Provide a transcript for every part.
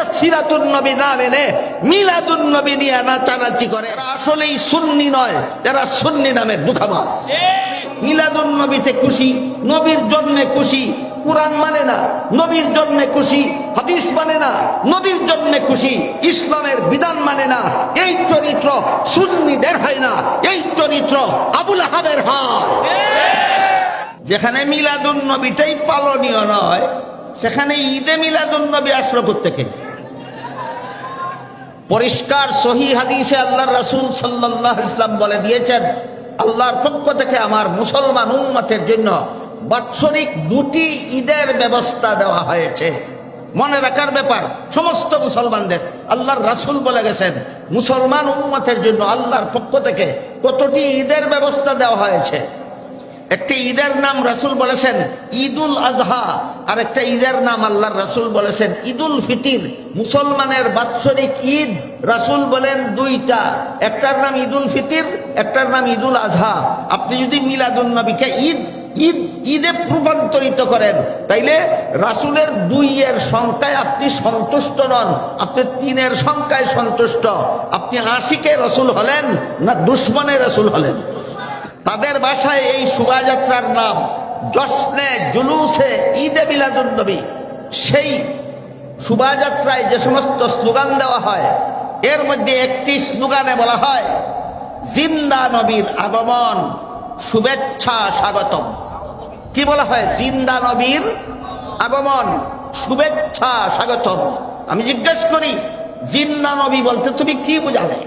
যারা সিরাতুন নবী না মেনে মিলাদুন নবী নিয়ে নাচানাচি করে এরা আসলেই সুন্নি নয়, এরা সুন্নি নামের দুঃখাবাজ। মিলাদুন নবীতে খুশি, নবীর জন্মে খুশি, কুরআন মানে না, নবীর জন্মে খুশি, হাদিস মানে না, নবীর জন্মে খুশি, ইসলামের বিধান মানে না, এই চরিত্র সুন্নিদের হয় না, এই চরিত্র আবুল আহাবের হয়। যেখানে মিলাদুন নবীটাই পালনীয় নয়, সেখানে ঈদে মিলাদুন নবী আসলো কোত্থেকে? পরিষ্কার সহিহ হাদিসে আল্লাহর রাসূল সাল্লাল্লাহু আলাইহি ওয়াসাল্লাম বলে দিয়েছেন, আল্লাহর পক্ষ থেকে আমার মুসলমান উম্মতের জন্য বাৎসরিক 2টি ঈদের ব্যবস্থা দেওয়া হয়েছে। মনে রাখার ব্যাপার সমস্ত মুসলমানদের। আল্লাহর রাসূল বলে গেছেন মুসলমান উম্মতের জন্য আল্লাহর পক্ষ থেকে কতটি ঈদের ব্যবস্থা দেওয়া হয়েছে। একটি ঈদের নাম রাসূল বলেছেন ঈদুল আজহা, আর একটা ঈদের নাম আল্লাহর রাসূল বলেছেন ঈদুল ফিতর। মুসলমানের বাৎসরিক ঈদ রাসূল বলেন 2টা, একটার নাম ঈদুল ফিতর, একটার নাম ঈদুল আজহা। আপনি যদি মিলাদুন নবীকে ঈদে রূপান্তরিত করেন, তাইলে রাসূলের 2 সংখ্যায় আপনি সন্তুষ্ট নন, আপনি 3 সংখ্যায় সন্তুষ্ট। আপনি আশিকে রাসূল হলেন না দুশমনে রাসূল হলেন? তাদের ভাষায় এই শোভাযাত্রার নাম জশ্নে জুলুসে ঈদে মিলাদুন নবী। সেই শোভাযাত্রায় যে সমস্ত স্লোগান দেওয়া হয়, এর মধ্যে একটি স্লোগানে বলা হয় জিন্দা নবীর আগমন, শুভেচ্ছা স্বাগতম। কি বলা হয়? জিন্দা নবীর আগমন, শুভেচ্ছা স্বাগতম। আমি জিজ্ঞেস করি, জিন্দা নবী বলতে তুমি কি বুঝালে?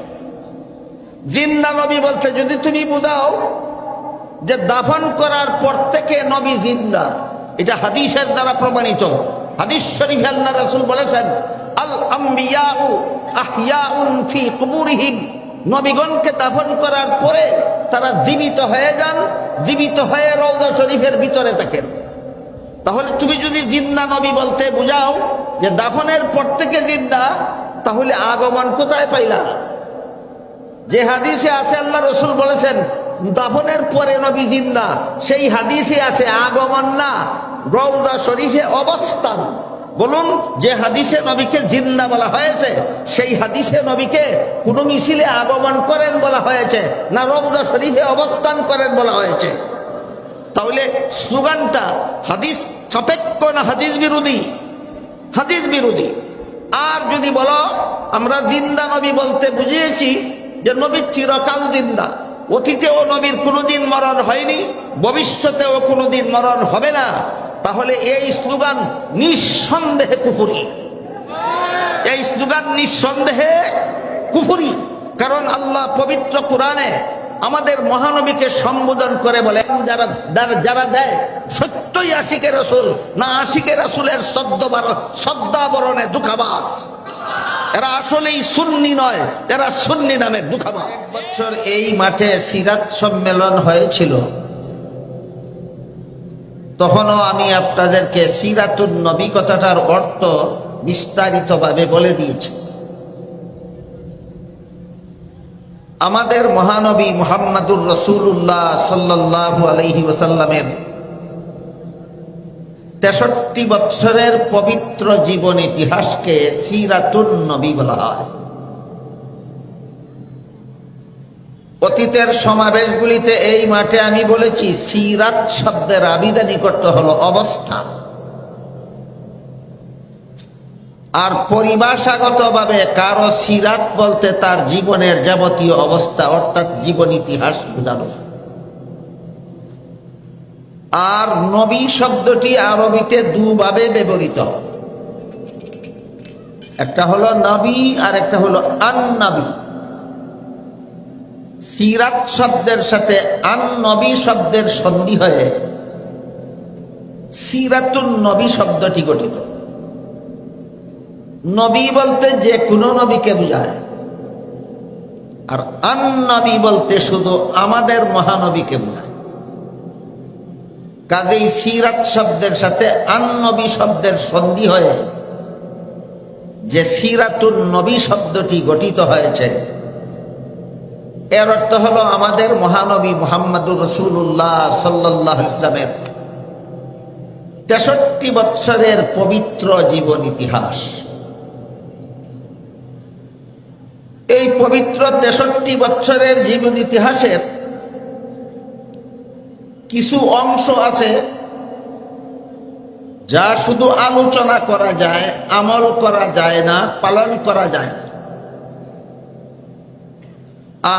জিন্দা নবী বলতে যদি তুমি বুঝাও যে দাফন করার পর থেকে নবী জিন্দা, এটা হাদিসের দ্বারা প্রমাণিত। হাদিস শরীফে আল্লাহ রাসূল বলেছেন আল আম্বিয়াউ আহইয়াউন ফি কুবুরিহিম, নবীগণকে দাফন করার পরে তারা জীবিত হয়ে যান, জীবিত হয়ে রওজা শরীফের ভিতরে থাকেন। তাহলে তুমি যদি জিন্দা নবী বলতে বুঝাও যে দাফনের পর থেকে জিন্দা, তাহলে আগমন কোথায় পাইলা? যে হাদিসে আছে আল্লাহ রাসূল বলেছেন দাফনের পরে নবী জিন্দা, সেই হাদিসে আছে আগমন না, রওজা শরীফে অবস্থান। বলুন, যে হাদিসে নবীকে জিন্দা বলা হয়েছে, সেই হাদিসে নবীকে কোন মিছিলে আগমন করেন বলা হয়েছে না রওজা শরীফে অবস্থান করেন বলা হয়েছে? তাহলে স্লোগানটা হাদিস সাপেক্ষ না হাদিস বিরোধী? হাদিস বিরোধী। আর যদি বলো আমরা জিন্দা নবী বলতে বুঝিয়েছি যে নবী চিরকাল জিন্দা, অতীতেও নবীর কোনোদিন মরণ হয়নি, ভবিষ্যতেও কোনোদিন মরণ হবে না, তাহলে এই স্লোগান নিঃসন্দেহে কুফরি। এই স্লোগান নিঃসন্দেহে কুফরি। কারণ আল্লাহ পবিত্র কোরআনে আমাদের মহানবীকে সম্বোধন করে বলেন যারা দেয় সত্যই আশিকে রাসূল, না আশিকে রাসূলের সদ্দাবরণে দুঃখাবাজ। এরা আসলেই সুন্নি নয়, এরা সুন্নি নামের দুঃখাবাজ। 1 বছর এই মাঠে সিরাত সম্মেলন হয়েছিল, তখনও আমি আপনাদেরকে সিরাতুন নবী কথাটার অর্থ বিস্তারিতভাবে বলে দিয়েছি। আমাদের মহানবী মুহাম্মদুর রাসূলুল্লাহ সাল্লাল্লাহু আলাইহি ওয়াসাল্লামের 63 বছরের পবিত্র জীবন ইতিহাসকে সিরাতুন নবী বলা হয়। অতীতের সমাবেশগুলিতে এই মাঠে আমি বলেছি সিরাত শব্দের আবিধানিক অর্থ হলো অবস্থান, আর পরিভাষাগতভাবে কারো সিরাত বলতে তার জীবনের যাবতীয় অবস্থা অর্থাৎ জীবন ইতিহাস বোঝানো। আর নবী শব্দটি আরবিতে 2 ভাবে ব্যবহৃত, একটা হলো নবী আর একটা হলো আন-নবী। সিরাত শব্দের সাথে আন-নবী শব্দের সন্ধি হয়ে সিরাতুন নবী শব্দটি গঠিত। নবী বলতে যে কোনো নবীকে বোঝায়, আর আন-নবী বলতে শুধু আমাদের মহানবীকে বোঝায়। কাজেই সিরাত শব্দের সাথে আন-নবী শব্দের সন্ধি হয়ে যে সিরাতুন নবী শব্দটি গঠিত হয়েছে, এর অর্থ হলো আমাদের মহানবী মুহাম্মদুর রাসূলুল্লাহ সাল্লাল্লাহু আলাইহি ওয়াসাল্লামের 63 বছরের পবিত্র জীবন ইতিহাস। পবিত্র 63 বছরের জীবন ইতিহাসের কিছু অংশ আছে যা শুধু আলোচনা করা যায়, আমল করা যায় না, পালন করা যায় না।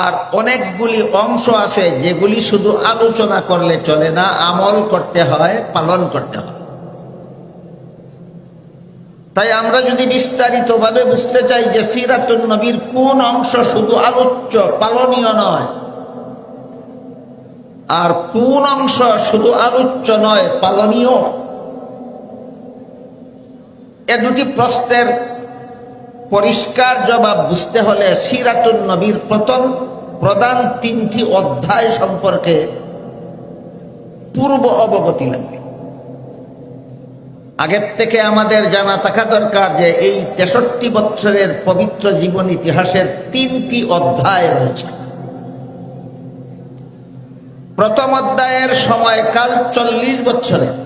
আর অনেকগুলি অংশ আছে যেগুলি শুধু আলোচনা করলে চলে না, আমল করতে হয়, পালন করতে হয়। তাই আমরা যদি বিস্তারিতভাবে বুঝতে চাই যে সিরাতুন নবীর কোন অংশ শুধু আলোচ্য, পালনীয় নয়, আর কোন অংশ শুধু আলোচ্য নয়, পালনীয়, এ দুটি প্রশ্নের পরিষ্কার জবাব বুঝতে হলে সিরাতুন নবীর প্রধান 3টি অধ্যায় সম্পর্কে পূর্ব অবগতি লাগবে। আগের থেকে আমাদের জানা থাকা দরকার যে এই 63 বছরের পবিত্র জীবন ইতিহাসের 3টি অধ্যায় রয়েছে। প্রথম অধ্যায়ের সময়কাল 40 বছরের।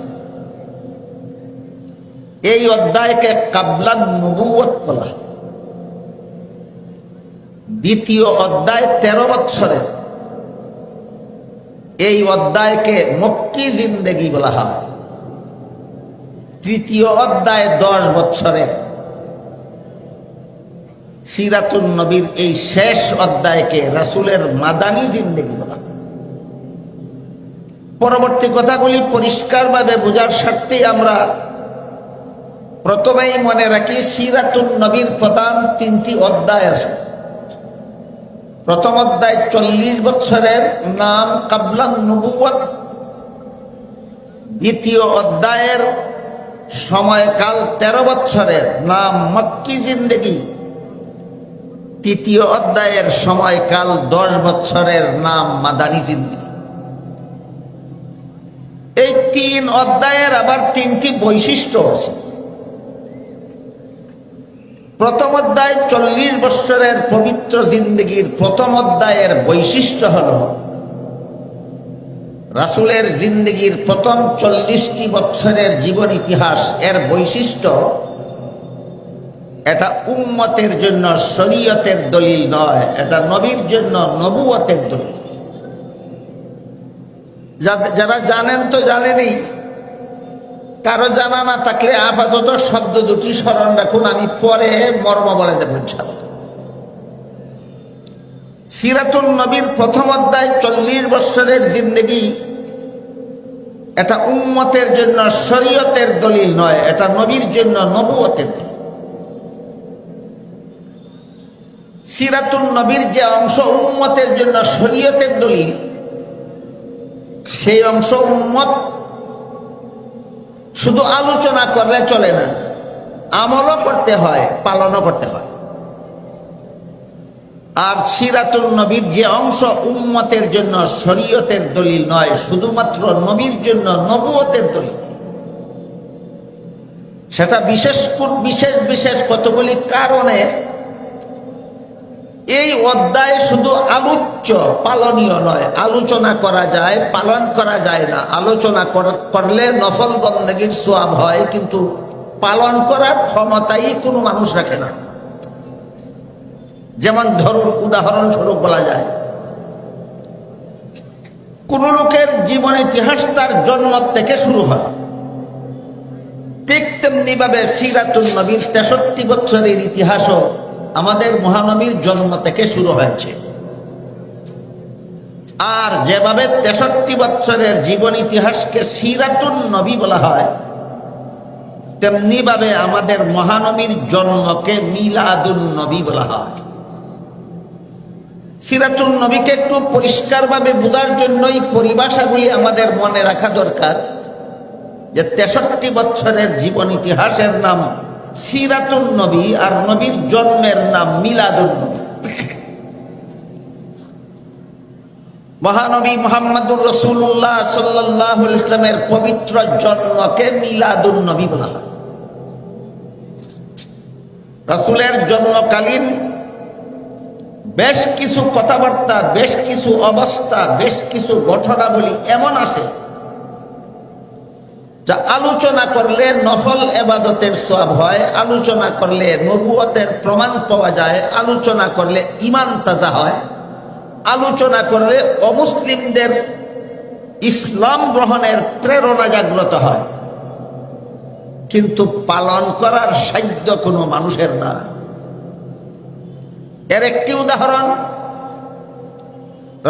এই অধ্যায়কে কাবলান নবুয়ত বলা হয়। দ্বিতীয় অধ্যায় 13 বছরের। এই অধ্যায়কে মক্কি জিন্দেগি বলা হয়। তৃতীয় অধ্যায় 10 বছরের। সিরাতুন নবীর এই শেষ অধ্যায়কে রাসূলের মাদানী জিন্দেগি বলা হয়। পরবর্তী কথাগুলি পরিষ্কারভাবে বোঝার স্বার্থে আমরা প্রথমেই মনে রাখি সিরাতুন নবীর প্রধান 3টি অধ্যায় আছে। প্রথম অধ্যায় 40 বছরের, নাম কাবলান নবুয়ত। দ্বিতীয় অধ্যায়ের সময়কাল 13 বছরের, নাম মক্কি জিন্দেগি। তৃতীয় অধ্যায়ের সময়কাল 10 বছরের, নাম মাদানী জিন্দেগি। এই 3 অধ্যায়ের আবার 3টি বৈশিষ্ট্য আছে। প্রথম অধ্যায় 40 বছরের পবিত্র জিন্দেগির প্রথম অধ্যায়ের বৈশিষ্ট্য হল রাসূলের জিন্দেগির প্রথম 40টি বছরের জীবন ইতিহাস। এর বৈশিষ্ট্য, এটা উম্মতের জন্য শরীয়তের দলিল নয়, এটা নবীর জন্য নবুয়তের দলিল। যারা জানেন তো জানেনই, কারো জানা না থাকলে আপাতত শব্দ দুটি স্মরণ রাখুন, আমি পরে মর্ম বলে দেব ইনশাআল্লাহ। সিরাতুন নবীর প্রথম অধ্যায় 40 বছরের জিন্দেগি, এটা উম্মতের জন্য শরীয়তের দলিল নয়, এটা নবীর জন্য নবুয়তের দলিল। সিরাতুন নবীর যে অংশ উম্মতের জন্য শরীয়তের দলিল, সেই অংশ উম্মত শুধু আলোচনা করলে চলে না, আমলও করতে হয়, পালনও করতে হয়। আর সিরাতুন নবীর যে অংশ উম্মতের জন্য শরীয়তের দলিল নয়, শুধুমাত্র নবীর জন্য নবুয়তের দলিল, সেটা বিশেষ বিশেষ কতগুলি কারণে এই অধ্যায় শুধু আলোচ্য, পালনীয় নয়। আলোচনা করা যায়, পালন করা যায় না। আলোচনা করলে নফল বন্দেগীর সওয়াব হয়, কিন্তু পালন করার ক্ষমতাই কোনো মানুষ রাখে না। যেমন ধরুন, উদাহরণস্বরূপ বলা যায়, কোন লোকের জীবন ইতিহাস তার জন্ম থেকে শুরু হয়, ঠিক তেমনি ভাবে সিরাতুন নবীর 63 বছরের ইতিহাসও আমাদের মহানবীর জন্ম থেকে শুরু হয়েছে। আর যেভাবে 63 বছরের জীবন ইতিহাসকে সিরাতুন নবী বলা হয়, তেমনি ভাবে আমাদের মহানবীর জন্মকে মিলাদুন নবী বলা হয়। সিরাতুন নবীকে একটু পরিষ্কারভাবে বোঝার জন্যই পরিভাষাগুলি আমাদের মনে রাখা দরকার, যে 63 বছরের জীবন ইতিহাসের নাম সিরাতুন নবী, আর নবীর জন্মের নাম মিলাদুন নবী। মহানবী মুহাম্মদুর রাসূলুল্লাহ সাল্লাল্লাহু আলাইহি ওয়াসাল্লামের পবিত্র জন্মকে মিলাদুন নবী বলা হয়। রাসূলের জন্মকালীন বেশ কিছু কথাবার্তা, বেশ কিছু অবস্থা, বেশ কিছু ঘটনাবলী এমন আছে যা আলোচনা করলে নফল ইবাদতের সওয়াব হয়, আলোচনা করলে নবুয়তের প্রমাণ পাওয়া যায়, আলোচনা করলে ঈমান তাজা হয়, আলোচনা করলে অমুসলিমদের ইসলাম গ্রহণের প্রেরণা জাগ্রত হয়, কিন্তু পালন করার সাধ্য কোনো মানুষের না। এর একটি উদাহরণ,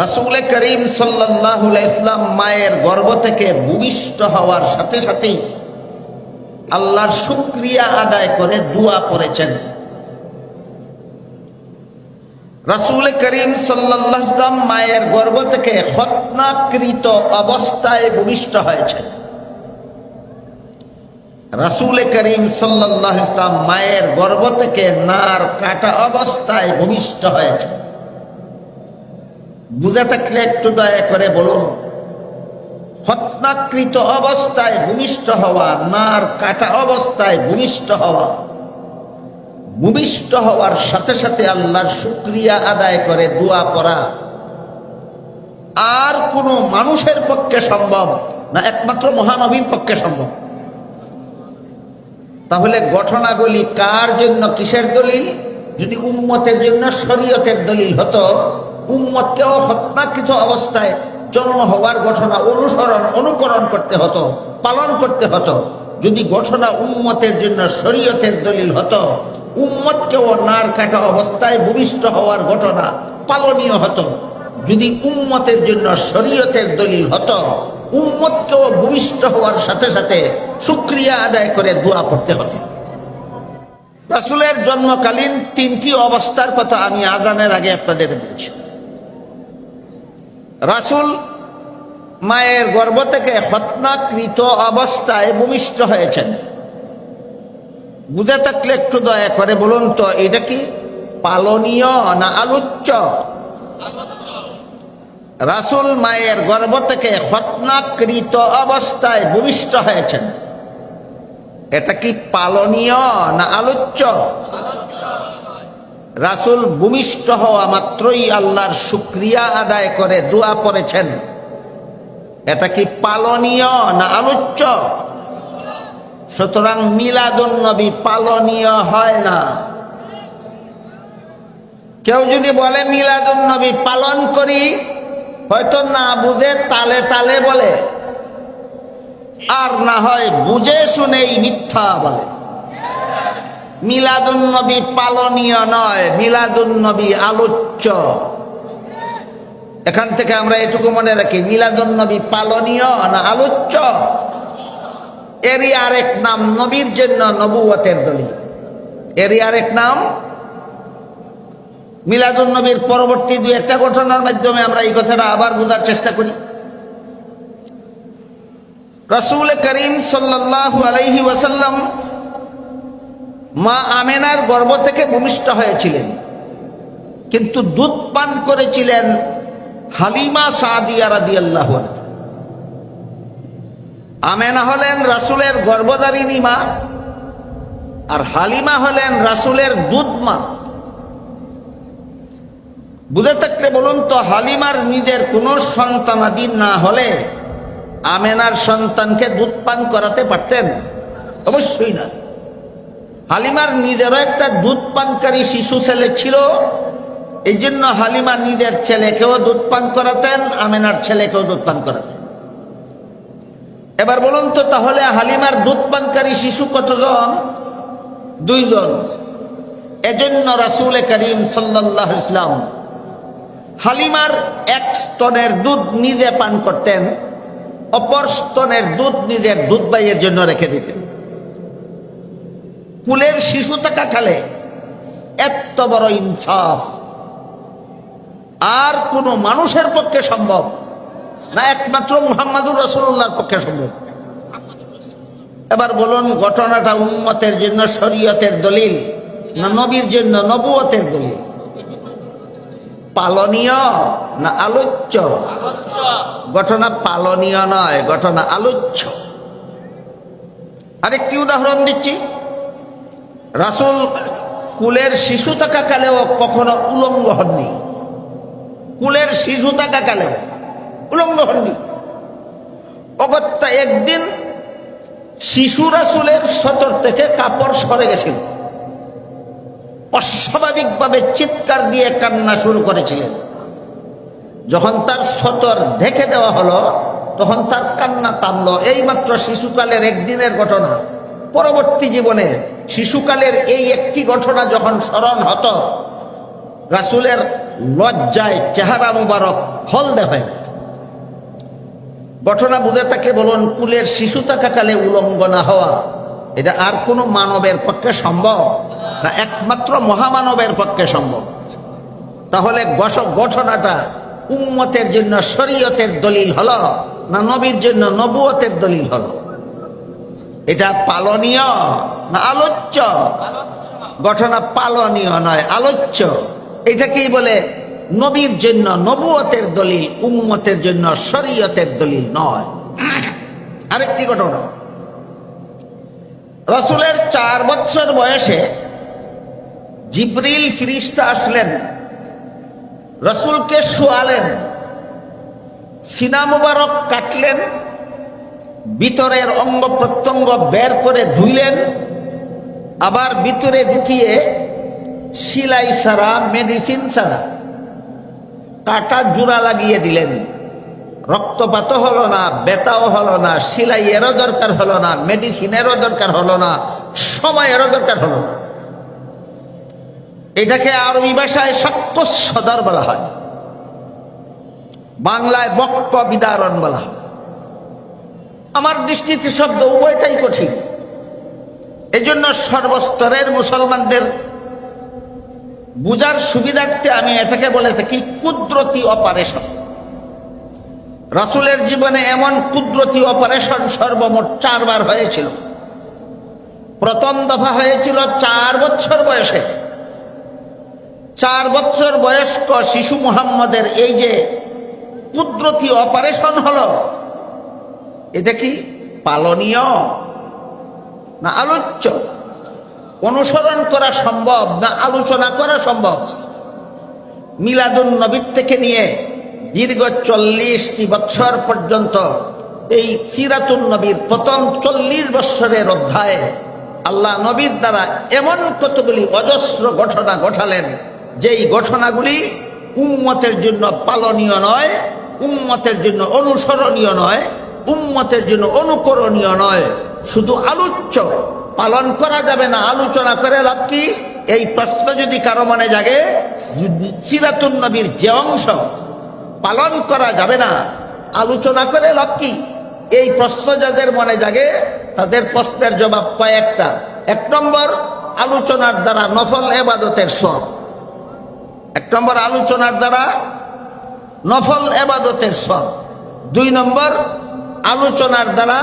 রাসূল করিম সাল্লাল্লাহু আলাইহি ওয়াসাল্লাম মায়ের গর্ভ থেকে ভূমিষ্ঠ হওয়ার সাথে সাথেই আল্লাহর শুকরিয়া আদায় করে দোয়া পড়েছেন। রাসূল করিম সাল্লাল্লাহু আলাইহি ওয়াসাল্লাম মায়ের গর্ভ থেকে খতনাকৃত অবস্থায় ভূমিষ্ঠ হয়েছেন। রাসূল করিম সাল্লাল্লাহু আলাইহি ওয়াসাল্লাম মায়ের গর্ভ থেকে নার কাটা অবস্থায় ভূমিষ্ঠ হয়েছেন। বুঝে থাকলে একটু দয়া করে বলুন, খতনাকৃত অবস্থায় ভূমিষ্ঠ হওয়া, নার কাটা অবস্থায় ভূমিষ্ঠ হওয়া, ভূমিষ্ঠ হওয়ার সাথে সাথে আল্লাহর শুকরিয়া আদায় করে দোয়া পড়া আর কোনো মানুষের পক্ষে সম্ভব না, একমাত্র মহানবীর পক্ষে সম্ভব। তাহলে ঘটনাগুলি কার জন্য, কিসের দলিল? যদি উম্মতের জন্য শরীয়তের দলিল হতো, উম্মতকেও খতনাকৃত অবস্থায় জন্ম হওয়ার ঘটনা অনুকরণ করতে হতো, পালন করতে হতো। যদি ঘটনা উম্মতের জন্য শরীয়তের দলিল হতো, উম্মতকেও নার কাটা অবস্থায় ভূমিষ্ঠ হওয়ার ঘটনা পালনীয় হতো। যদি উম্মতের জন্য শরীয়তের দলিল হতো, উম্মতকেও ভূমিষ্ঠ হওয়ার সাথে সাথে শুকরিয়া আদায় করে দোয়া পড়তে হতো। রাসূলের জন্মকালীন তিনটি অবস্থার কথা আমি আজানের আগে আপনাদের বলছি। রাসূল মায়ের গর্ভ থেকে খতনাকৃত অবস্থায় ভূমিষ্ঠ হয়েছেন। বুঝে থাকলে একটু দয়া করে বলুন তো, এটা কি পালনীয় না আলোচ্য? রাসূল মায়ের গর্ভ থেকে খতনাকৃত অবস্থায় ভূমিষ্ঠ হয়েছেন, এটা কি পালনীয় না আলোচ্য? রাসূল ভূমিষ্ঠ হওয়া মাত্রই আল্লাহর শুকরিয়া আদায় করে দোয়া পড়েছেন, এটা কি পালনীয় না আলোচ্য? সুতরাং মিলাদুন নবী পালনীয় হয় না। কেউ যদি বলে মিলাদুন নবী পালন করি, হয়তো না বুঝে তালে তালে বলে, আর না হয় বুঝে শুনেই মিথ্যা বলে। মিলাদুন নবী পালনীয় নয়, মিলাদুন নবী আলোচ্য। এখান থেকে আমরা এটুকু মনে রাখি, মিলাদুন নবী পালনীয় না আলোচ্য? এরই আরেক নাম নবীর জন্য নবুয়তের দলিল, এরই আরেক নাম। মিলাদুন নবীর পরবর্তী দুই একটা ঘটনার মাধ্যমে আমরা এই কথাটা আবার বোঝার চেষ্টা করি। রাসূল করিম সাল্লাল্লাহু আলাইহি ওয়াসাল্লাম মা আমেনার গর্ভ থেকে ভূমিষ্ঠ হয়েছিলেন, কিন্তু দুধ পান করেছিলেন হালিমা সাদিয়া রাদিয়াল্লাহু আনহা। আমেনা হলেন রাসূলের গর্ভধারিণী মা, আর হালিমা হলেন রাসূলের দুধ মা। বুঝে থাকলে বলুন তো, হালিমার নিজের কোনো সন্তানাদি না হলে আমেনার সন্তানকে দুধ পান করাতে পারতেন? অবশ্যই না। হালিমার নিজেরও একটা দুধ পানকারী শিশু ছেলে ছিল, এই জন্য হালিমা নিজের ছেলেকেও দুধ পান করাতেন, আমেনার ছেলেকেও দুধ পান করাতেন। এবার বলুন তো, তাহলে হালিমার দুধ পানকারী শিশু কতজন? দুইজন। এজন্য রাসূল করিম সাল্লাল্লাহু আলাইহি ওয়াসাল্লাম হালিমার এক স্তনের দুধ নিজে পান করতেন, অপর স্তনের দুধ নিজের দুধ ভাইয়ের জন্য রেখে দিতেন। কুলের শিশু থাকাকালে এত বড় ইনসাফ আর কোন মানুষের পক্ষে সম্ভব না, একমাত্র মুহাম্মদুর রাসূলুল্লাহর পক্ষে সম্ভব। এবার বলুন, ঘটনাটা উম্মতের জন্য শরীয়তের দলিল না নবীর জন্য নবুয়তের দলিল? পালনীয় না আলোচ্য? ঘটনা পালনীয় নয়, ঘটনা আলোচ্য। আরেকটি উদাহরণ দিচ্ছি। রাসূল কুলের শিশু থাকাকালেও কখনো উলঙ্গ হননি, কুলের শিশু থাকাকালেও উলঙ্গ হননি। অগত্যা একদিন শিশু রাসূলের সতর থেকে কাপড় সরে গেছিল, অস্বাভাবিকভাবে চিৎকার দিয়ে কান্না শুরু করেছিলেন। যখন তার সতর ঢেকে দেওয়া হলো তখন তার কান্না থামলো। এইমাত্র শিশুকালের একদিনের ঘটনা, পরবর্তী জীবনে শিশুকালের এই একটি ঘটনা যখন স্মরণ হতো, রাসূলের লজ্জায় চেহারা মুবারক হলদে হয়। ঘটনা বুঝে তাকে বলুন, কুলের শিশু থাকাকালে উলঙ্গ না হওয়া এটা আর কোনো মানবের পক্ষে সম্ভব না? একমাত্র মহামানবের পক্ষে সম্ভব। তাহলে ঘটনাটা উম্মতের জন্য শরীয়তের দলিল হলো না নবীর জন্য নবুয়তের দলিল হলো? এটা পালনীয় না আলোচ্য? ঘটনা পালনীয় নয়, আলোচ্য। এটাকেই বলে নবীর জন্য নবুয়তের দলিল, উম্মতের জন্য শরীয়তের দলিল নয়। আরেকটি ঘটনা, রাসূলের 4 বছর বয়সে জিবরিল ফিরিস্তা আসলেন, রাসূলকে শোয়ালেন, সিনা মুবারক কাটলেন, ভিতরের অঙ্গ প্রত্যঙ্গ বের করে ধুইলেন, আবার ভিতরে ঢুকিয়ে সিলাই ছাড়া, মেডিসিন ছাড়া কাটা জোড়া লাগিয়ে দিলেন। রক্তপাতও হলো না, ব্যথাও হলো না, সিলাইয়েরও দরকার হলো না, মেডিসিনেরও দরকার হলো না, সময়েরও দরকার হলো না। এটাকে আরবি ভাষায় সাক্ষ্য সদর বলা হয়, বাংলায় বক্ক বিদারণ বলা হয়। আমার দৃষ্টিতে শব্দ উভয়টাই কঠিন। এজন্য সর্বস্তরের মুসলমানদের বুঝার সুবিধার্থে আমি এটাকে বলে থাকি কুদরতি অপারেশন। রাসূলের জীবনে এমন কুদরতি অপারেশন সর্বমোট 4 বার হয়েছিল। প্রথম দফা হয়েছিল 4 বছর বয়সে। 4 বছর বয়স্ক শিশু মুহাম্মদের এই যে কুদরতি অপারেশন হলো, এটা কি পালনীয় না আলোচ্য? অনুসরণ করা সম্ভব না আলোচনা করা সম্ভব? মিলাদুন নবী থেকে নিয়ে দীর্ঘ 40টি বছর পর্যন্ত এই সিরাতুন নবীর প্রথম 40 বছরের অধ্যায়ে আল্লাহ নবীর দ্বারা এমন কতগুলি অজস্র ঘটনা ঘটালেন, যেই ঘটনাগুলি উম্মতের জন্য পালনীয় নয়, উম্মতের জন্য অনুসরণীয় নয়, উম্মতের জন্য অনুকরণীয় নয়, শুধু আলোচ্য। পালন করা যাবে না, আলোচনা করে লাভ কি? এই প্রশ্ন যদি কারো মনে জাগে, সিরাতুন নবীর যে অংশ পালন করা যাবে না, আলোচনা করে লাভ কি? এই প্রশ্ন যাদের মনে জাগে তাদের প্রশ্নের জবাব কয়েকটা। 1 নম্বর, আলোচনার দ্বারা নফল ইবাদতের সওয়াব। 1 নম্বর, আলোচনার দ্বারা নফল ইবাদতের সওয়াব। 2 নম্বর, আলোচনার দ্বারা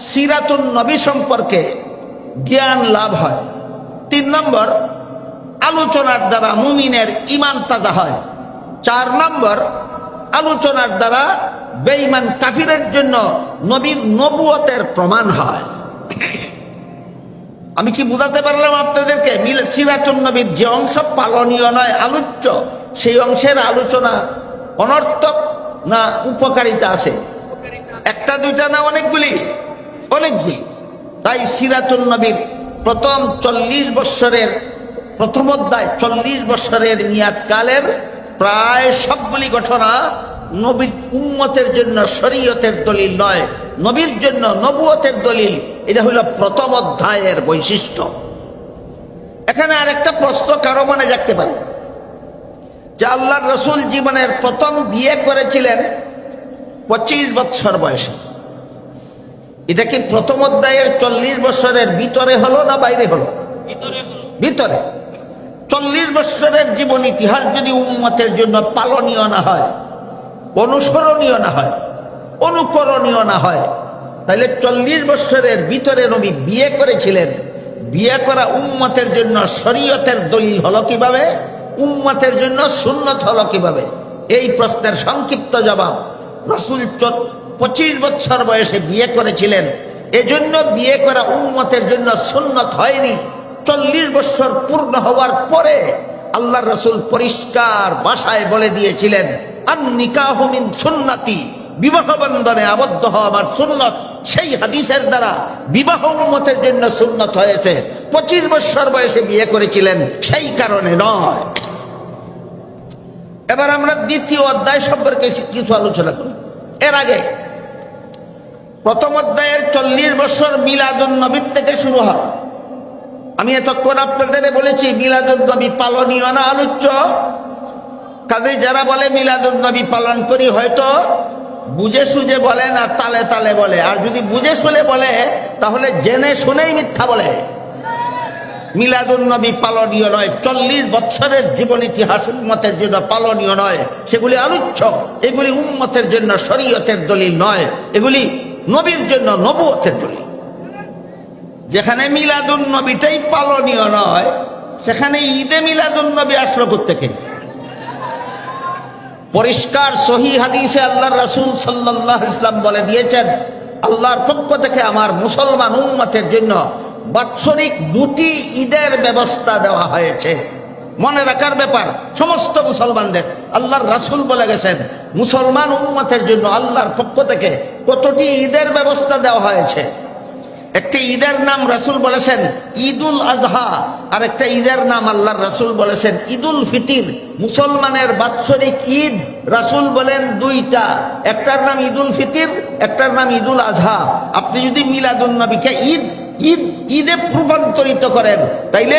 সিরাতুন নবী সম্পর্কে জ্ঞান লাভ হয়। 3 নম্বর, আলোচনার দ্বারা মুমিনের ঈমান তাজা হয়। 4 নম্বর, আলোচনার দ্বারা বেঈমান কাফিরের জন্য নবীর নবুয়তের প্রমাণ হয়। আমি কি বুঝাতে পারলাম আপনাদেরকে? সিরাতুন নবীর যে অংশ পালনীয় নয়, আলোচ্য, সেই অংশের আলোচনা অনর্থক না উপকারিতা আছে? 1টা 2টা না অনেকগুলি? অনেকগুলি। তাই সিরাতুন নবীর প্রথম 40 বছরের প্রথম অধ্যায়, 40 বছরের মেয়াদকালের প্রায় সবগুলি ঘটনা নবীর উম্মতের জন্য শরীয়তের দলিল নয়, নবীর জন্য নবুয়তের দলিল। এটা হলো প্রথম অধ্যায়ের বৈশিষ্ট্য। এখানে আরেকটা প্রশ্ন কারো মনে জাগতে পারে যে আল্লাহর রাসূল জীবনের প্রথম বিয়ে করেছিলেন 25 বছর বয়সে। এটা কি প্রথম অধ্যায়ের 40 বছরের ভিতরে হলো না বাইরে হলো? ভিতরে। 40 বছরের জীবন ইতিহাস যদি উম্মতের জন্য পালনীয় না হয়, অনুসরণীয় না হয়, অনুকরণীয় না হয়, তাহলে 40 বছরের ভিতরে নবী বিয়ে করেছিলেন। বিয়ে করা উম্মতের জন্য শরীয়তের দলিল হলো কিভাবে? উম্মতের জন্য সুন্নত হলো কিভাবে? এই প্রশ্নের সংক্ষিপ্ত জবাব, রাসূল 25 বছর বয়সে বিয়ে করেছিলেন, এজন্য বিয়ে করা উম্মতের জন্য সুন্নত হয়নি। 40 বছর পূর্ণ হওয়ার পরে আল্লাহর রাসূল পরিষ্কার ভাষায় বলে দিয়েছিলেন, আন নিকাহু মিন সুন্নতি, বিবাহ বন্ধনে আবদ্ধ হওয়া আমার সুন্নত। সেই হাদিসের দ্বারা বিবাহ উম্মতের জন্য সুন্নত হয়েছে। 25 বছর বয়সে বিয়ে করেছিলেন, সেই কারণে নয়। এবার আমরা দ্বিতীয় অধ্যায় সম্পর্কে কিছু আলোচনা করি। এর আগে প্রথম অধ্যায়ের 40 বছর মিলাদুন নবীর থেকে শুরু হয়। আমি এতক্ষণ আপনাদের বলেছি মিলাদুন নবী পালনীয় না আলোচ্য। কাজে যারা বলে মিলাদুন নবী পালন করি হয়তো বুঝে সুঝে বলে না, তালে তালে বলে। আর যদি বুঝে শুনে বলে তাহলে জেনে শুনেই মিথ্যা বলে। মিলাদুন নবী পালনীয় নয়, 40 বছরের জীবন ইতিহাস উম্মতের জন্য পালনীয় নয়, সেগুলি আলোচ্য। এগুলি উম্মতের জন্য শরীয়তের দলিল নয়, এগুলি নবীর জন্য নবুয়তের দলিল। যেখানে মিলাদুন নবীটাই পালনীয় নয়, সেখানে ঈদে মিলাদুন নবী আসলো কোত্থেকে? পরিষ্কার সহিহ হাদিসে আল্লাহর রাসূল সাল্লাল্লাহু আলাইহি ওয়াসাল্লাম বলে দিয়েছেন, আল্লাহর পক্ষ থেকে আমার মুসলমান উম্মতের জন্য বাৎসরিক 2টি ঈদের ব্যবস্থা দেওয়া হয়েছে। মনে রাখার ব্যাপার সমস্ত মুসলমানদের। আল্লাহর রাসূল বলে গেছেন মুসলমান উম্মতের জন্য আল্লাহর পক্ষ থেকে কতটি ঈদের ব্যবস্থা দেওয়া হয়েছে। একটি ঈদের নাম রাসূল বলেছেন ঈদুল আজহা, আর একটা ঈদের নাম আল্লাহর রাসূল বলেছেন ঈদুল ফিতির। মুসলমানের বাৎসরিক ঈদ রাসূল বলেন 2টা, একটার নাম ঈদুল ফিতির, একটার নাম ঈদুল আজহা। আপনি যদি মিলাদুন নবীকে ঈদে রূপান্তরিত করেন তাইলে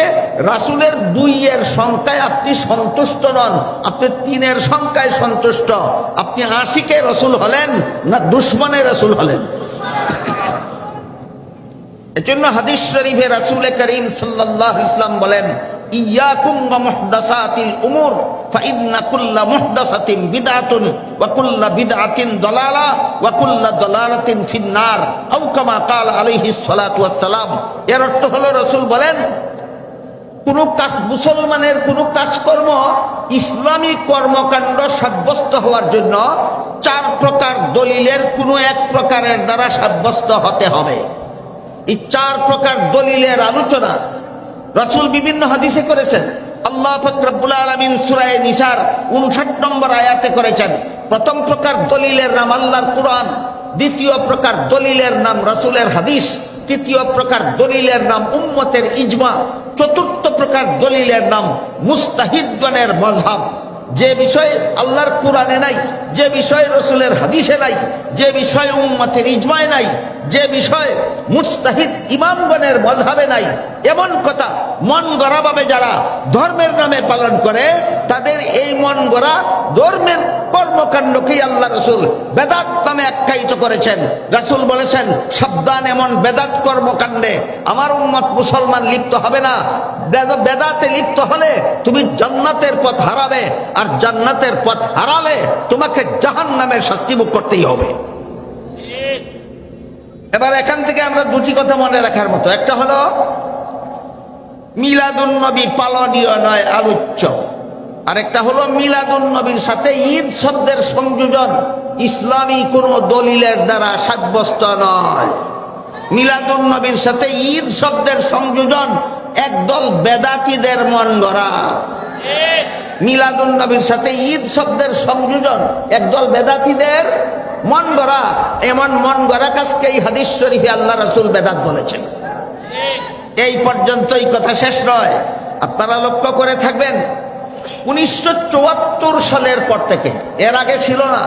রাসূলের 2 সংখ্যায় আপনি সন্তুষ্ট নন, আপনি 3 সংখ্যায় সন্তুষ্ট। আপনি আশিকে রাসূল হলেন না দুশমনে রাসূল হলেন? এজন্য হাদিস শরীফে রাসূল করিম সাল্লাল্লাহু আলাইহি ওয়াসাল্লাম বলেন ইয়াকুম ওয়া মুহদাসাতিল উমুর ফাইন্না কুল্লা মুহদাসাতিন বিদআতুন ওয়া কুল্লা বিদআতিন দালালা ওয়া কুল্লা দালালাতিন ফিন্নার আও কামা ক্বালা আলাইহিস সালাতু ওয়াস সালাম। এর অর্থ হলো রাসূল বলেন কোন কাজ, মুসলমানের কোন কাজকর্ম ইসলামী কর্মকাণ্ড সাব্যস্ত হওয়ার জন্য 4 প্রকার দলিলের কোন এক প্রকারের দ্বারা সাব্যস্ত হতে হবে। এই 4 প্রকার দলিলের আলোচনা রাসূল বিভিন্ন হাদিসে করেছেন। আল্লাহ পাক রব্বুল আলামিন সূরা নিসার 59 নম্বর আয়াতে করেছেন। প্রথম প্রকার দলিলের নাম আল্লাহর কুরআন, দ্বিতীয় প্রকার দলিলের নাম রাসূলের হাদিস, তৃতীয় প্রকার দলিলের নাম উম্মতের ইজমা, চতুর্থ প্রকার দলিলের নাম মুস্তাহিদগণের মাযহাব। যে বিষয় আল্লাহর কোরআনে নাই, যে বিষয় রাসূলের হাদিসে নাই, যে বিষয় উম্মতের ইজমায় নাই, যে বিষয় মুস্তাহিদ ইমামগণের মাযহাবে নাই, এমন কথা মন গড়া ভাবে যারা ধর্মের নামে পালন করে তাদের এই মন গড়া ধর্মের কর্মকাণ্ডকেই আল্লাহ রাসূল বেদাত নামে আখ্যায়িত করেছেন। রাসূল বলেছেন সাবধান, এমন বেদাত কর্মকাণ্ডে আমার উম্মত মুসলমান লিপ্ত হবে না। বেদাতে লিপ্ত হলে তুমি জান্নাতের পথ হারাবে, আর জান্নাতের পথ হারালে তোমাকে জাহান্নামের শাস্তি ভোগ করতেই হবে। এবার এখান থেকে আমরা 2টি কথা মনে রাখার মতো। একটা হলো মিলাদুন নবী পালনীয় নয়, আলোচ্য। আরেকটা হলো মিলাদুন নবীর সাথে ঈদ শব্দের সংযোজন ইসলামী কোনো দলিলের দ্বারা সাব্যস্ত নয়। মিলাদুন নবীর সাথে ঈদ শব্দের সংযোজন একদল বেদাতীদের মন গড়া। মিলাদুন নবীর সাথে ঈদ শব্দের সংযোজন একদল বেদাতীদের মন গড়া। এমন মন গড়া কাজকে এই হাদিস শরীফে আল্লাহ রাসূল বেদাত বলেছেন। এই পর্যন্তই কথা শেষ নয়। আপনারা লক্ষ্য করে থাকবেন 1974 সালের পর থেকে, এর আগে ছিল না,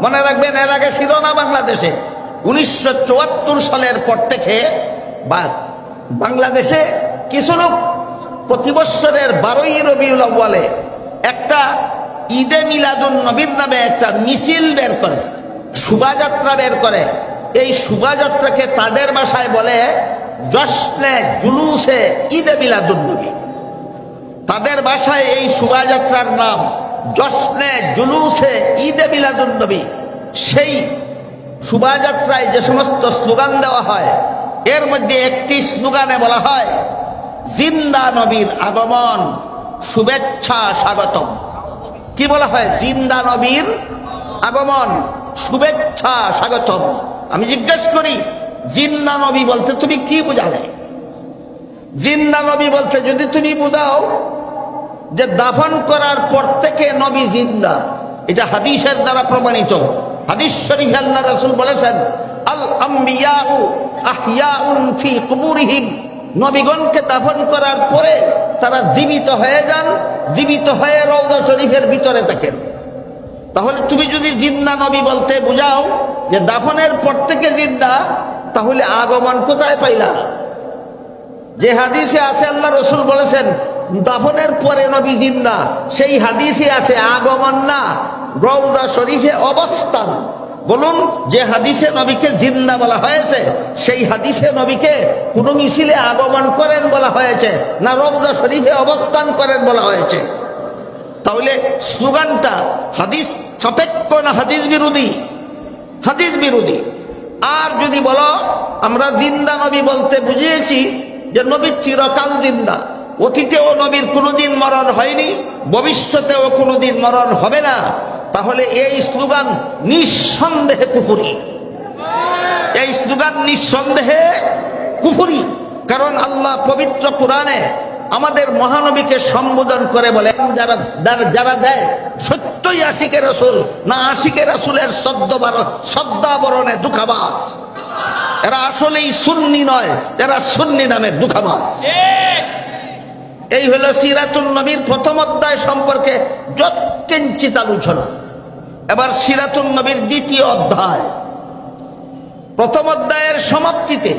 মনে রাখবেন এর আগে ছিল না বাংলাদেশে। 1974 সালের পর থেকে বাংলাদেশে কিছু লোক প্রতি বছরের 12ই রবিউল আউয়ালে একটা ঈদে মিলাদুন নবীর নামে একটা মিছিল বের করে, শোভাযাত্রা বের করে। এই শোভাযাত্রাকে তাদের ভাষায় বলে জশ্নে জুলুসে ঈদে মিলাদুন নবী। তাদের ভাষায় এই শোভাযাত্রার নাম জশ্নে জুলুসে ঈদে মিলাদুন নবী। সেই শোভাযাত্রায় যে সমস্ত স্লোগান দেওয়া হয় এর মধ্যে একটি স্লোগানে বলা হয় জিন্দা নবীর আগমন, শুভেচ্ছা স্বাগতম। কি বলা হয়? জিন্দা নবীর আগমন, শুভেচ্ছা স্বাগতম। আমি জিজ্ঞেস করি জিন্দা নবী বলতে তুমি কি বুঝালে? জিন্দা নবী বলতে যদি তুমি বুঝাও যে দাফন করার পর থেকে নবী জিন্দা, এটা হাদিসের দ্বারা প্রমাণিত। হাদিস শরীফে আল্লাহ রাসূল বলেছেন আল আম্বিয়াউ আহইয়াউন ফি কুবুরিহিম, নবীগণকে দাফন করার পরে তারা জীবিত হয়ে যান, জীবিত হয়ে রওজা শরীফের ভিতরে থাকেন। তাহলে তুমি যদি জিন্দা নবী বলতে বুঝাও যে দাফনের পর থেকে জিন্দা, তাহলে আগমন কোথায় পাইলা? যে হাদিসে আছে আল্লাহ রসুল বলেছেন দাফনের পরে নবী জিন্দা, সেই হাদিসে আছে আগমন না, রওজা শরীফে অবস্থান। বলুন, যে হাদিসে নবীকে জিন্দা বলা হয়েছে সেই হাদিসে নবীকে কোন মিছিলে আগমন করেন বলা হয়েছে, না রওজা শরীফে অবস্থান করেন বলা হয়েছে? তাহলে স্লোগানটা হাদিস সাপেক্ষ না হাদিস বিরোধী? হাদিস বিরোধী। আর যদি বলো আমরা জিন্দা নবী বলতে বুঝিয়েছি যে নবী চিরকাল জিন্দা, অতীতেও নবীর কোনোদিন মরণ হয়নি, ভবিষ্যতেও কোনোদিন মরণ হবে না, তাহলে এই স্লোগান নিঃসন্দেহে কুফরি। এই স্লোগান নিঃসন্দেহে কুফরি। কারণ আল্লাহ পবিত্র কোরআনে আমাদের মহানবীকে সম্বোধন করে বলে যারা দেয় সত্যই আশিকে রাসূল, না আশিকে রাসূলের সদ্দাবরণে দুঃখাবাজ। এরা আসলেই সুন্নি নয়, এরা সুন্নি নামের দুঃখাবাজ। এই হলো সিরাতুন নবীর প্রথম অধ্যায় সম্পর্কে যৎকিঞ্চিত আলোচনা। এবার সিরাতুন নবীর দ্বিতীয় অধ্যায়। প্রথম অধ্যায়ের সমাপ্তিতে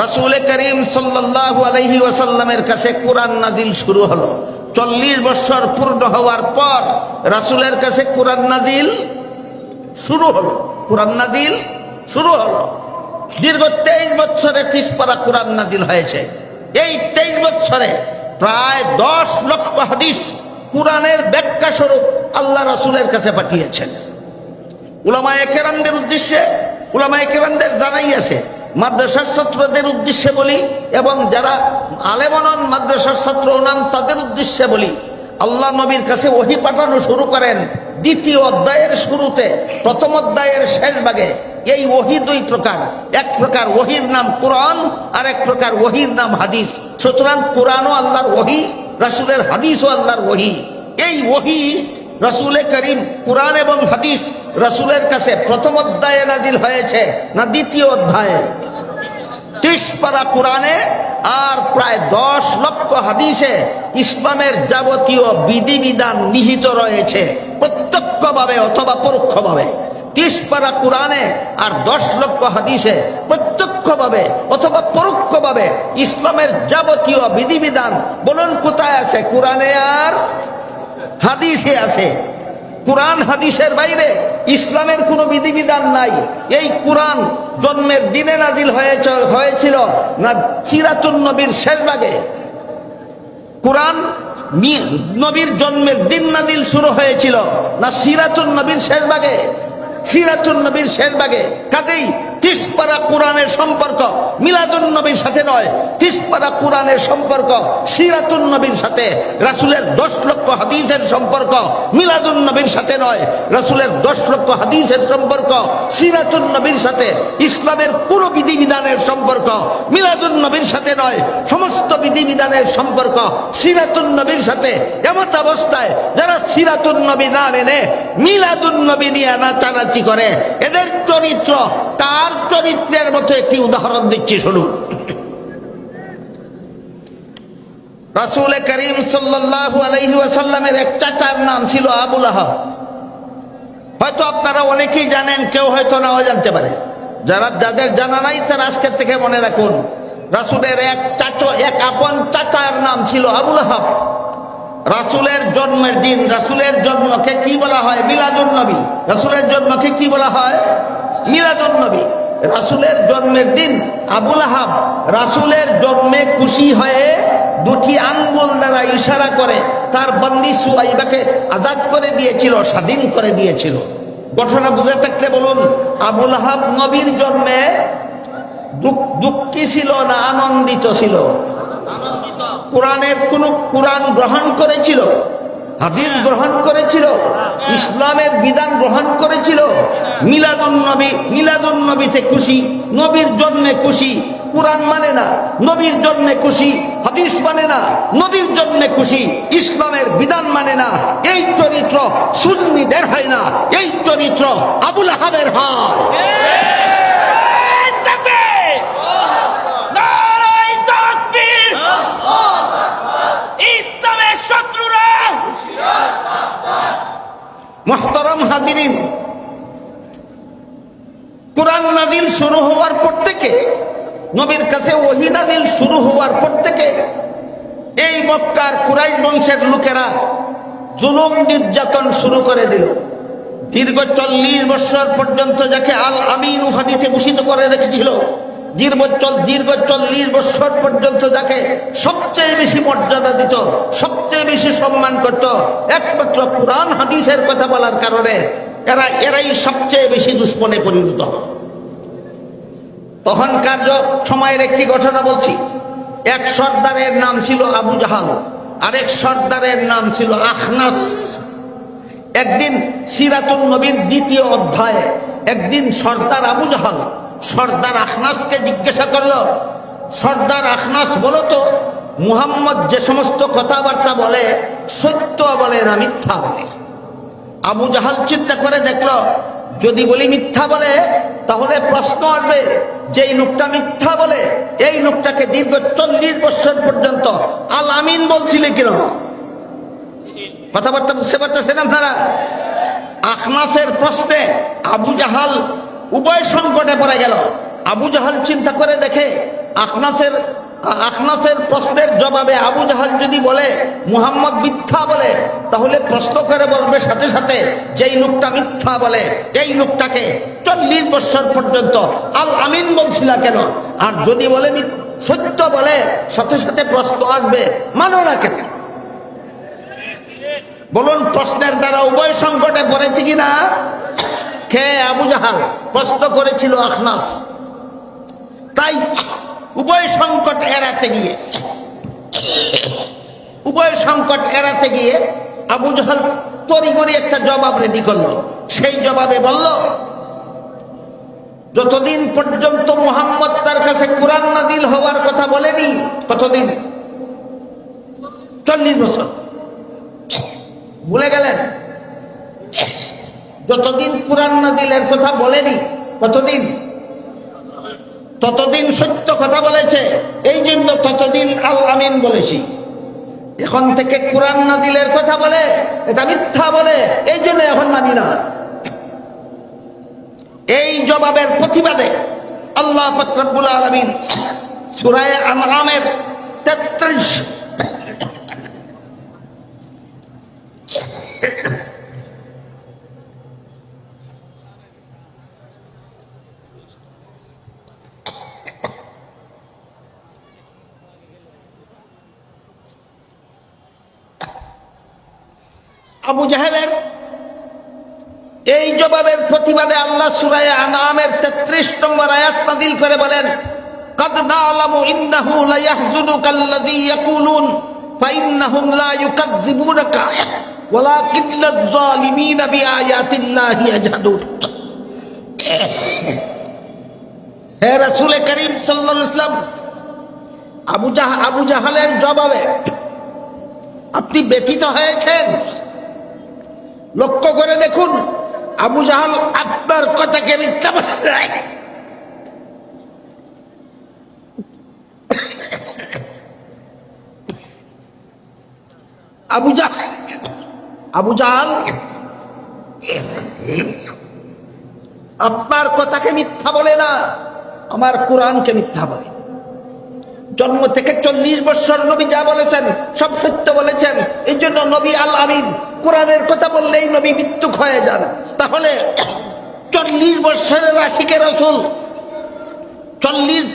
রাসূল করিম সাল্লাল্লাহু আলাইহি ওয়াসাল্লামের কাছে কোরআন নাজিল শুরু হলো। 40 বছর পূর্ণ হওয়ার পর রাসূলের কাছে কোরআন নাজিল শুরু হলো। কোরআন নাজিল শুরু হলো। দীর্ঘ 23 বছরে 30 পারা কোরআন নাজিল হয়েছে। এই 23 বছরে প্রায় 10 লক্ষ হাদিস কোরআনের ব্যাখ্যা স্বরূপ আল্লাহ রাসূলের কাছে পাঠিয়েছেন। উলামায়ে কেরামদের উদ্দেশ্যে, উলামায়ে কেরামদের জানাই আছে, মাদ্রাসার ছাত্রদের উদ্দেশ্যে বলি এবং যারা আলেমনন মাদ্রাসার ছাত্র নাম তাদের উদ্দেশ্যে বলি, আল্লাহ নবীর কাছে ওহী পাঠানো শুরু করেন দ্বিতীয় অধ্যায়ের শুরুতে। প্রথম অধ্যায়ের শেষ ভাগে এই ওহী দুই প্রকার। এক প্রকার ওহীর নাম কোরআন, আর এক প্রকার ওহীর নাম হাদিস। সুতরাং কোরআনও আল্লাহর ওহী, রাসূলের হাদিসও আল্লাহর ওহী। এই ওহী রাসূলে করিম কোরআন এবং হাদিস রাসূলের কাছে প্রথম অধ্যায়ে নাজিল হয়েছে না দ্বিতীয় অধ্যায়ে? 30 পারা কোরআনে আর প্রায় 10 লক্ষ হাদিসে ইসলামের যাবতীয় বিধিবিধান নিহিত রয়েছে, প্রত্যক্ষভাবে অথবা পরোক্ষভাবে। 30 পারা কোরআনে আর 10 লক্ষ হাদিসে প্রত্যক্ষভাবে অথবা পরোক্ষভাবে ইসলামের যাবতীয় বিধিবিধান। বলুন কোথায় আছে? কোরআনে আর হাদিসে আছে। কোরআন হাদিসের বাইরে ইসলামের কোনো বিধিবিধান নাই। এই কোরআন জন্মের দিনে নাজিল হয়েছিল না সিরাতুন নবীর শেষ ভাগে? কোরআন নবীর জন্মের দিন নাজিল শুরু হয়েছিল না সিরাতুন নবীর শেষ ভাগে? সিরাতুন নবীর শেষ ভাগে। কাজেই 30 পারা কোরআনের সম্পর্ক মিলাদুন নবীর সাথে নয়, 30 পারা কোরআনের সম্পর্ক সিরাতুন নবীর সাথে। রাসূলের 10 লক্ষ হাদিসের সম্পর্ক মিলাদুন নবীর সাথে নয়, রাসূলের 10 লক্ষ হাদিসের সম্পর্ক সিরাতুন নবীর সাথে। ইসলামের কোন বিধিবিধানের সম্পর্ক মিলাদুন নবীর সাথে নয়, সমস্ত বিধিবিধানের সম্পর্ক সিরাতুন নবীর সাথে। এমত অবস্থায় যারা সিরাতুন নবী না মেনে মিলাদুন নবী নিয়ে নাচানাচি করে, এদের চরিত্র কার চরিত্রের মতো একটি উদাহরণ দিচ্ছি শুনুন। রাসূল করিম সাল্লাল্লাহু আলাইহি ওয়াসাল্লামের এক চাচার নাম ছিল আবু লাহাব। হয়তো আপনারা অনেকেই জানেন, কেউ হয়তো নাও জানতে পারে। যাদের জানা নাই তারা আজকে থেকে মনে রাখুন, রাসূলের এক আপন চাচার নাম ছিল আবু লাহাব। রাসূলের জন্মের দিন, রাসূলের জন্মকে কি বলা হয়? মিলাদুন নবী। রাসূলের জন্মকে কি বলা হয়? মিলাদুন নবী। রাসূলের জন্মের দিন আবু লাহাব রাসূলের জন্মে খুশি হয়ে দুটি আঙ্গুল দ্বারা ইশারা করে তার বন্দী সুয়াইবাকে আজাদ করে দিয়েছিল, স্বাধীন করে দিয়েছিল। ঘটনা বুঝে থাকলে বলুন, আবু লাহাব নবীর জন্মে দুঃখী ছিল না আনন্দিত ছিল? কোরআন গ্রহণ করেছিল, হাদিস গ্রহণ করেছিল, ইসলামের বিধান গ্রহণ করেছিল। মিলাদুন নবীতে খুশি, নবীর জন্মে খুশি। কোরআন মানে না, নবীর জন্মে খুশি। হাদিস মানে না, নবীর জন্মে খুশি। ইসলামের বিধান মানে না। এই চরিত্র সুন্নিদের হয় না, এই চরিত্র আবু লাহাবের হয়। মুহতারাম হাজিরিন, কুরআন নাজিল শুরু হওয়ার পর থেকে, নবীর কাছে ওহী নাজিল শুরু হওয়ার পর থেকে এই মক্কার কুরাইশ বংশের লোকেরা জুলুম নির্যাতন শুরু করে দিল। দীর্ঘ 40 বছর পর্যন্ত যাকে আল আমিন উপাধিতে ভূষিত করে রেখেছিল, দীর্ঘ 40 বছর পর্যন্ত যাকে সবচেয়ে বেশি মর্যাদা দিত, সবচেয়ে বেশি সম্মান করত, একমাত্র কুরআন হাদিসের কথা বলার কারণে এরাই সবচেয়ে বেশি দুশ্মনে পরিণত হয়। তখনকার সময়ের একটি ঘটনা বলছি। এক সর্দারের নাম ছিল আবু জাহাল, আরেক সর্দারের নাম ছিল আখনাস। একদিন সিরাতুন নবীর 2য় অধ্যায়ে একদিন সর্দার আবু জাহাল সর্দার আখনাসকে জিজ্ঞাসা করল, সর্দার আখনাস, বলো তো মুহাম্মদ যে সমস্ত কথাবার্তা বলে সত্য বলে না মিথ্যা বলে? আবু জাহাল চিন্তা করে দেখলো, যদি বলি মিথ্যা বলে তাহলে প্রশ্ন আসবে যে এই লোকটা মিথ্যা বলে, এই লোকটাকে দীর্ঘ 40 বছর পর্যন্ত আল আমিন বলছিলে কেন? কথাবার্তা বুঝতে পারতেছেন আপনারা? আখনাসের প্রশ্নে আবু জাহাল উভয় সংকটে পড়ে গেল। আবু জাহাল চিন্তা করে দেখে আখনাসের প্রশ্নের জবাবে আবু জাহাল যদি বলে মুহাম্মদ মিথ্যা বলে, তাহলে প্রশ্ন করে বলবে সাথে সাথে যেই লোকটা মিথ্যা বলে এই লোকটাকে 40 বছর পর্যন্ত আল আমিন বলছিলা কেন? আর যদি বলে সত্য বলে, সাথে সাথে প্রশ্ন আসবে মানো না কেন? বলুন, প্রশ্নের দ্বারা উভয় সংকটে পড়েছে কিনা? কে? আবু জাহাল। প্রশ্ন করেছিল আখনাস। তাই উভয় সংকট এড়াতে গিয়ে আবু জাহাল তড়িঘড়ি একটা জবাব রেডি করলো। সেই জবাবে বলল, যতদিন পর্যন্ত মুহাম্মদ তার কাছে কুরআন নাজিল হওয়ার কথা বলেনি, কতদিন? 40 বছর। ভুলে গেলেন? যতদিন কুরআন নাজিলের কথা বলেনি, কতদিন? ততদিন সত্য কথা বলেছে, এই জন্য ততদিন আল আমিন বলেছি। এখন থেকে কুরআন নাজিলের কথা বলে এটা মিথ্যা বলে, এই জন্য এখন মানি না। এই জবাবের প্রতিবাদে আল্লাহ পাক রব্বুল আলামিন সূরা আনআমের 33 আবু জাহেলের এই জবাবের প্রতিবাদে আল্লাহ সূরা আনআমের 33 নম্বর আয়াত নাযিল করে বলেন, قد نعلم إنه ليحزنك الذي يقولون فإنهم لا يكذبونك ولكن الظالمين بآيات الله يجحدون। হে রাসূল করিম সাল্লাল্লাহু আলাইহি ওয়াসাল্লাম, আবু জাহেলের জবাবে আপনি ব্যথিত হয়েছেন। লক্ষ্য করে দেখুন, আবু জাহাল আপনার কথাকে মিথ্যা বলে নাই। আবু জাহাল আপনার কথাকে মিথ্যা বলে না, আমার কোরআনকে মিথ্যা বলে। জন্ম থেকে 40 বছর নবী যা বলেছেন সব সত্য বলেছেন, এই জন্য নবী আল আমিন। কোরআনের কথা বললেই নবী মৃত্যুক হয়ে যান। তাহলে 40 বছরের আশিকে রাসূল, 40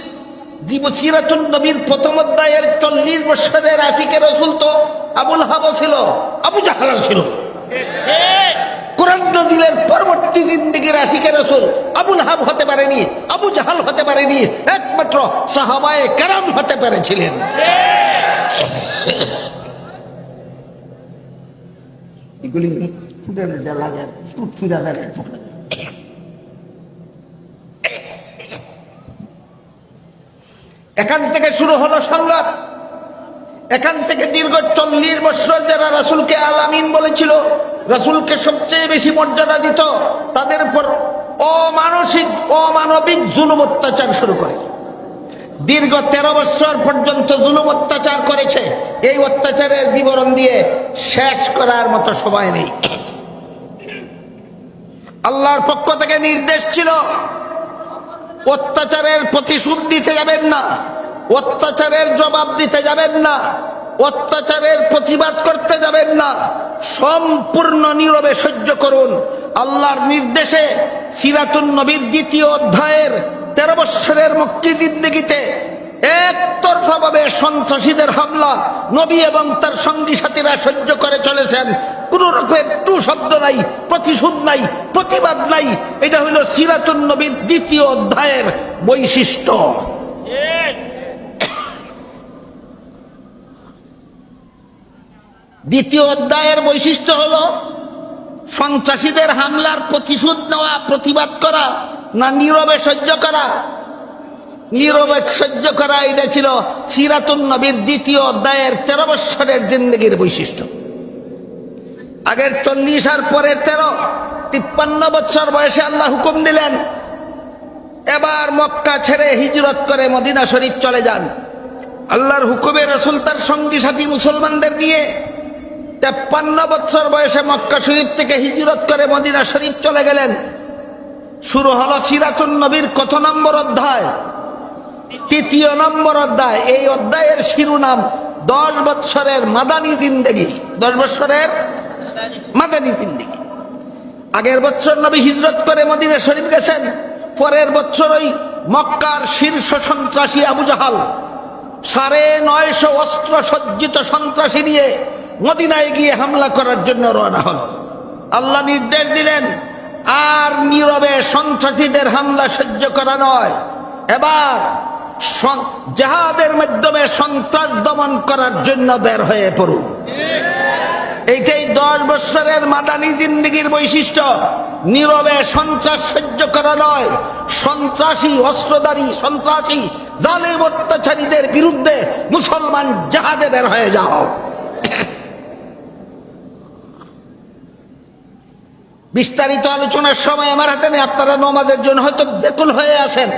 সিরাতুন নবীর প্রথম অধ্যায়ের 40 বছরের আশিকে রাসূল তো আবুল হাব ছিল, আবু জাহল ছিল। কোরআন নাজিলের পরবর্তী জিন্দেগির আশিকে রাসূল আবুল হাব হতে পারেনি, আবু জাহাল হতে পারেনি, একমাত্র সাহাবায়ে কেরাম হতে পেরেছিলেন। এগুলি ফুটের মধ্যে লাগে, ফুটা দেয়। এখান থেকে শুরু হলো সংঘাত। এখান থেকে দীর্ঘ 40 বছর যারা রাসূলকে আল আমিন বলেছিল, রাসূলকে সবচেয়ে বেশি মর্যাদা দিত, তাদের উপর অমানবিক জুলুম অত্যাচার শুরু করে। দীর্ঘ 13 বছর পর্যন্ত জুলুম অত্যাচার করেছে। এই অত্যাচারের বিবরণ দিয়ে শেষ করার মতো সময় নেই। আল্লাহর পক্ষ থেকে নির্দেশ ছিল, অত্যাচারের প্রতিশোধ দিতে যাবেন না, অত্যাচারের জবাব দিতে যাবেন না, অত্যাচারের প্রতিবাদ করতে যাবেন না, সম্পূর্ণ নীরবে সহ্য করুন। আল্লাহর নির্দেশে সিরাতুন নবীর 2য় অধ্যায়ের 13 বৎসরের মক্কি জিন্দেগিতে একতরফা ভাবে সন্ত্রাসীদের হামলা নবী এবং তার সঙ্গী সাথীরা সহ্য করে চলেছেন। কোন রকম একটু শব্দ নাই, প্রতিশোধ নাই, প্রতিবাদ নাই। এটা হইল সিরাতুন নবীর 2য় অধ্যায়ের বৈশিষ্ট্য। 2য় অধ্যায়ের বৈশিষ্ট্য হলো সন্ত্রাসীদের হামলার প্রতিশোধ নেওয়া, প্রতিবাদ করা, না নীরবে সহ্য করা? নীরবে সহ্য করা, এটা ছিল সিরাতুন নবীর 2য় অধ্যায়ের 13 বৎসরের জিন্দেগির বৈশিষ্ট্য। আগের 40 আর পরের 13, 53 বৎসর বয়সে আল্লাহ হুকুম দিলেন, এবার মক্কা ছেড়ে হিজরত করে মদিনা শরীফ চলে যান। আল্লাহর হুকুমে রাসূল তার সঙ্গী সাথী মুসলমানদের নিয়ে 53 বৎসর বয়সে মক্কা শরীফ থেকে হিজরত করে মদিনা শরীফ চলে গেলেন। শুরু হলো সিরাতুন নবীর কত নম্বর অধ্যায়? 3য় নম্বর অধ্যায়। এই অধ্যায়ের শিরোনাম 10 বৎসরের মাদানী জিন্দেগি। 10 বৎসরের মাদানী জিন্দেগি। আগের বছর নবী হিজরত করে মদিনা শরীফ গেছেন, পরের বছর ওই মক্কার শীর্ষ সন্ত্রাসী আবু জাহাল 950 অস্ত্র সজ্জিত সন্ত্রাসী নিয়ে মদিনায় গিয়ে হামলা করার জন্য রওনা হল। আল্লাহ নির্দেশ দিলেন, আর নীরবে সন্ত্রাসীদের হামলা সহ্য করা নয়, এবার জিহাদের মাধ্যমে সন্ত্রাস দমন করার জন্য বের হয়ে পড়ুন। এইটাই 10 বৎসরের মাদানী জিন্দেগির বৈশিষ্ট্য। নীরবে সন্ত্রাস সহ্য করা নয়, সন্ত্রাসী, অস্ত্রধারী সন্ত্রাসী জালেম অত্যাচারীদের বিরুদ্ধে মুসলমান জিহাদে বের হয়ে যাও। বিস্তারিত আলোচনার সময় আমার হাতে নেই, আপনারা নামাজের জন্য হয়তো ব্যাকুল হয়ে আছেন,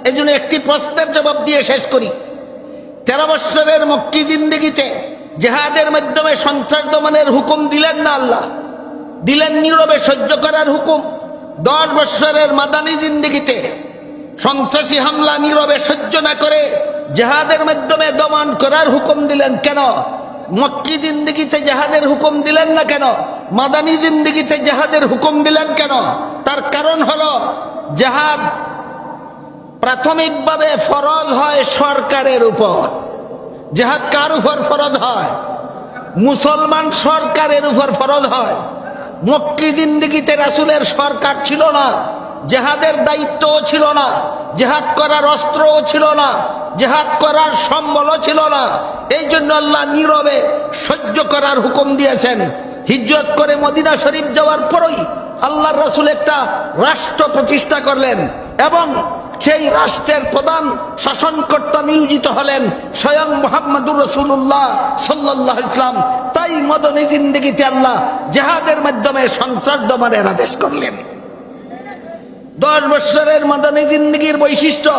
এই জন্য একটি প্রশ্নের জবাব দিয়ে শেষ করি। 13 বৎসরের মক্কি জিন্দেগিতে জিহাদের মাধ্যমে সন্ত্রাস দমনের হুকুম দিলেন না আল্লাহ, দিলেন নীরবে সহ্য করার হুকুম। 10 বৎসরের মাদানী জিন্দেগিতে সন্ত্রাসী হামলা নীরবে সহ্য না করে জিহাদের মাধ্যমে দমন করার হুকুম দিলেন। কেন মক্কি জিন্দেগিতে জিহাদের হুকুম দিলেন না? কেন মাদানী জিন্দেগিতে জিহাদের হুকুম দিলেন কেন? তার কারণ হলো, জিহাদ প্রাথমিকভাবে ফরজ হয় সরকারের উপর। জিহাদ কার উপর ফরজ হয়? মুসলমান সরকারের উপর ফরজ হয়। মক্কি জিন্দেগিতে রাসূলের সরকার ছিল না, জিহাদের দায়িত্বও ছিল না, জিহাদ করার অস্ত্রও ছিল না, জিহাদ করার সম্বলও ছিল না। এই জন্য আল্লাহ নীরবে সহ্য করার হুকুম দিয়েছেন। হিজরত করে মদিনা শরীফ যাওয়ার পরই আল্লাহর রাসূল একটা রাষ্ট্র প্রতিষ্ঠা করলেন এবং সেই রাষ্ট্রের প্রধান শাসনকর্তা নিয়োজিত হলেন স্বয়ং মুহাম্মদুর রাসূলুল্লাহ সাল্লাল্লাহু আলাইহি ওয়াসাল্লাম। তাই মাদানী জিন্দেগিতে আল্লাহ জিহাদের মাধ্যমে সন্ত্রাস দমনের আদেশ করলেন। 10 বৎসরের মাদানী জিন্দেগির বৈশিষ্ট্য,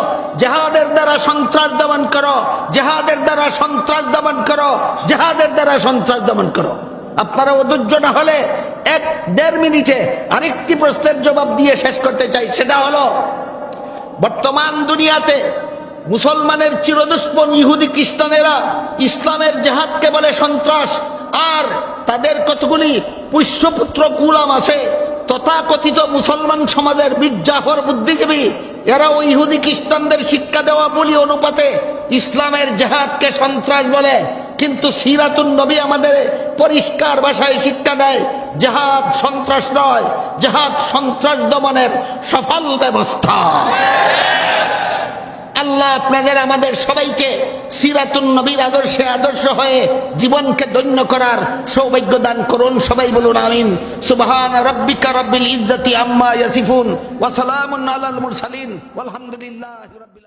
জিহাদের দ্বারা সন্ত্রাস দমন করো, জিহাদের দ্বারা সন্ত্রাস দমন করো, জিহাদের দ্বারা সন্ত্রাস দমন করো। আপনারা অধৈর্য না হলে 1-1.5 মিনিটে আরেকটি প্রশ্নের জবাব দিয়ে শেষ করতে চাই। সেটা হলো, বর্তমান দুনিয়াতে মুসলমানের চিরদুশ্মন ইহুদি খ্রিস্টানেরা ইসলামের জিহাদকে বলে সন্ত্রাস, আর তাদের কতগুলি পুষ্যপুত্র গোলাম আছে তথাকথিত মুসলমান সমাজের মির্জাফর বুদ্ধিজীবী, এরা ওই ইহুদি খ্রিস্টানদের শিক্ষা দেওয়া বলি অনুপাতে ইসলামের জিহাদকে সন্ত্রাস বলে। কিন্তু সিরাতুন নবী আমাদের পরিষ্কার ভাষায় শিক্ষা দেয়, জিহাদ সন্ত্রাস নয়, জিহাদ সন্ত্রাস দমনের সফল ব্যবস্থা। আল্লাহ আপনাদের আমাদের সবাইকে সিরাতুন নবীর আদর্শে আদর্শ হয়ে জীবনকে ধন্য করার সৌভাগ্য দান করুন। সবাই বলুন আমিন। সুবহান রাব্বিকা রাব্বিল ইজ্জাতি আম্মা ইয়াসিফুন ওয়া সালামুন আলাল মুরসালিন ওয়ালহামদুলিল্লাহি রাব্বিল